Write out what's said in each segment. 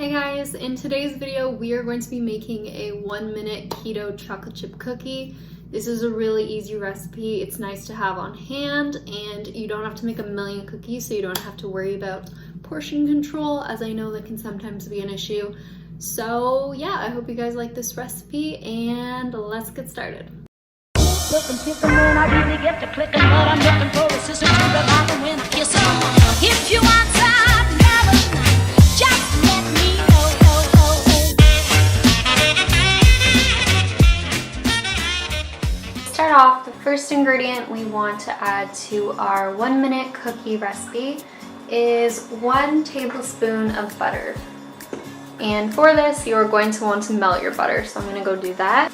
Hey guys, in today's video we are going to be making a 1-minute keto chocolate chip cookie. This is a really easy recipe. It's nice to have on hand and you don't have to make a million cookies, so you don't have to worry about portion control, as I know that can sometimes be an issue. So yeah, I hope you guys like this recipe and let's get started. If you want some never, just let me know. Start off, the first ingredient we want to add to our 1-minute cookie recipe is 1 tablespoon of butter. And for this, you're going to want to melt your butter, so I'm going to go do that.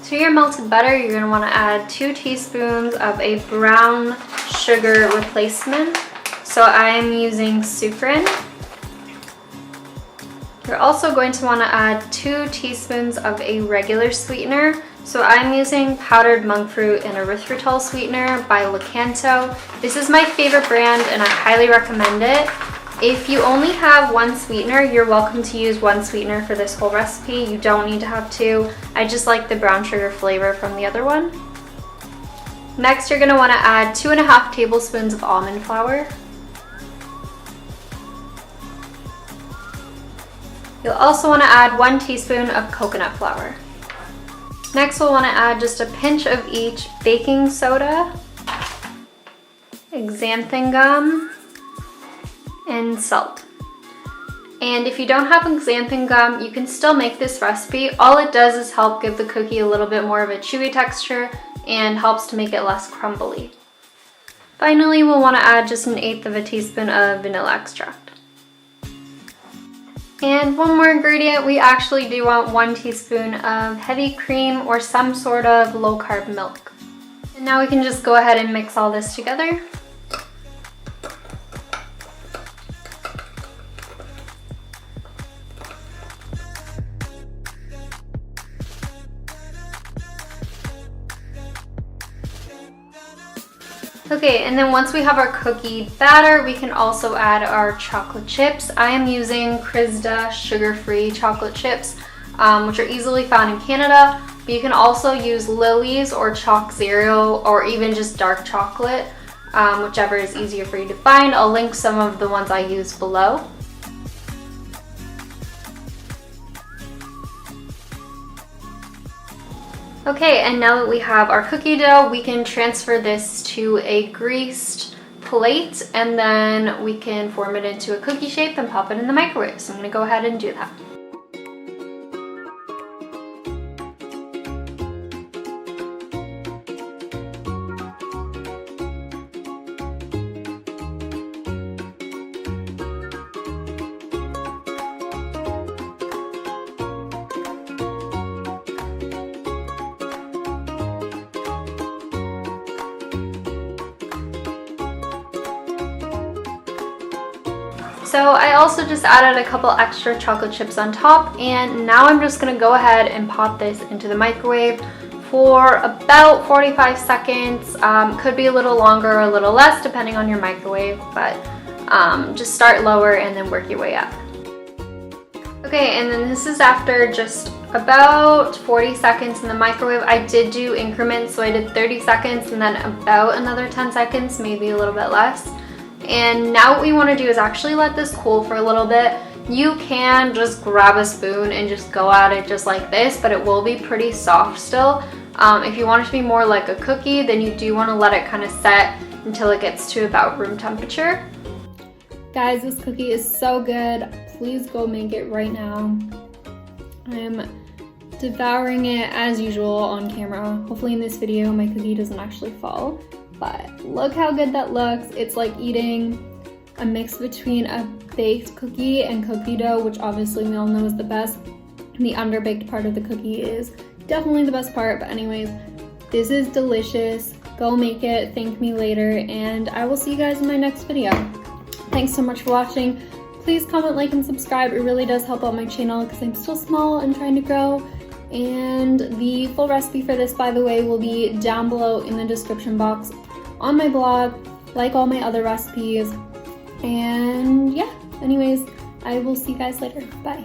To your melted butter, you're going to want to add 2 teaspoons of a brown sugar replacement. So I'm using sucrin. You're also going to want to add 2 teaspoons of a regular sweetener. So I'm using powdered monk fruit and erythritol sweetener by Keto. This is my favorite brand and I highly recommend it. If you only have 1 sweetener, you're welcome to use 1 sweetener for this whole recipe. You don't need to have 2. I just like the brown sugar flavor from the other one. Next, you're going to want to add 2.5 tablespoons of almond flour. You'll also want to add 1 teaspoon of coconut flour. Next, we'll want to add just a pinch of each baking soda, xanthan gum, and salt. And if you don't have xanthan gum, you can still make this recipe. All it does is help give the cookie a little bit more of a chewy texture and helps to make it less crumbly. Finally, we'll want to add just 1/8 teaspoon of vanilla extract. And one more ingredient, we actually do want 1 teaspoon of heavy cream or some sort of low carb milk. And now we can just go ahead and mix all this together. Okay, and then once we have our cookie batter, we can also add our chocolate chips. I am using Krizda sugar-free chocolate chips, which are easily found in Canada, but you can also use Lily's or Chalk Zero or even just dark chocolate, whichever is easier for you to find. I'll link some of the ones I use below. Okay, and now that we have our cookie dough, we can transfer this to a greased plate and then we can form it into a cookie shape and pop it in the microwave. So I'm going to go ahead and do that. So I also just added a couple extra chocolate chips on top, and now I'm just gonna go ahead and pop this into the microwave for about 45 seconds. Could be a little longer or a little less depending on your microwave, but just start lower and then work your way up. Okay, and then this is after just about 40 seconds in the microwave. I did do increments, so I did 30 seconds and then about another 10 seconds, maybe a little bit less. And now what we want to do is actually let this cool for a little bit. You can just grab a spoon and just go at it just like this, but it will be pretty soft still. If you want it to be more like a cookie, then you do want to let it kind of set until it gets to about room temperature. Guys, this cookie is so good. Please go make it right now. I am devouring it as usual on camera. Hopefully in this video my cookie doesn't actually fall. But look how good that looks. It's like eating a mix between a baked cookie and cookie dough, which obviously we all know is the best. The underbaked part of the cookie is definitely the best part, but anyways, this is delicious. Go make it, thank me later, and I will see you guys in my next video. Thanks so much for watching. Please comment, like, and subscribe. It really does help out my channel because I'm still small and trying to grow. And the full recipe for this, by the way, will be down below in the description box on my blog, like all my other recipes. And yeah, anyways, I will see you guys later. Bye.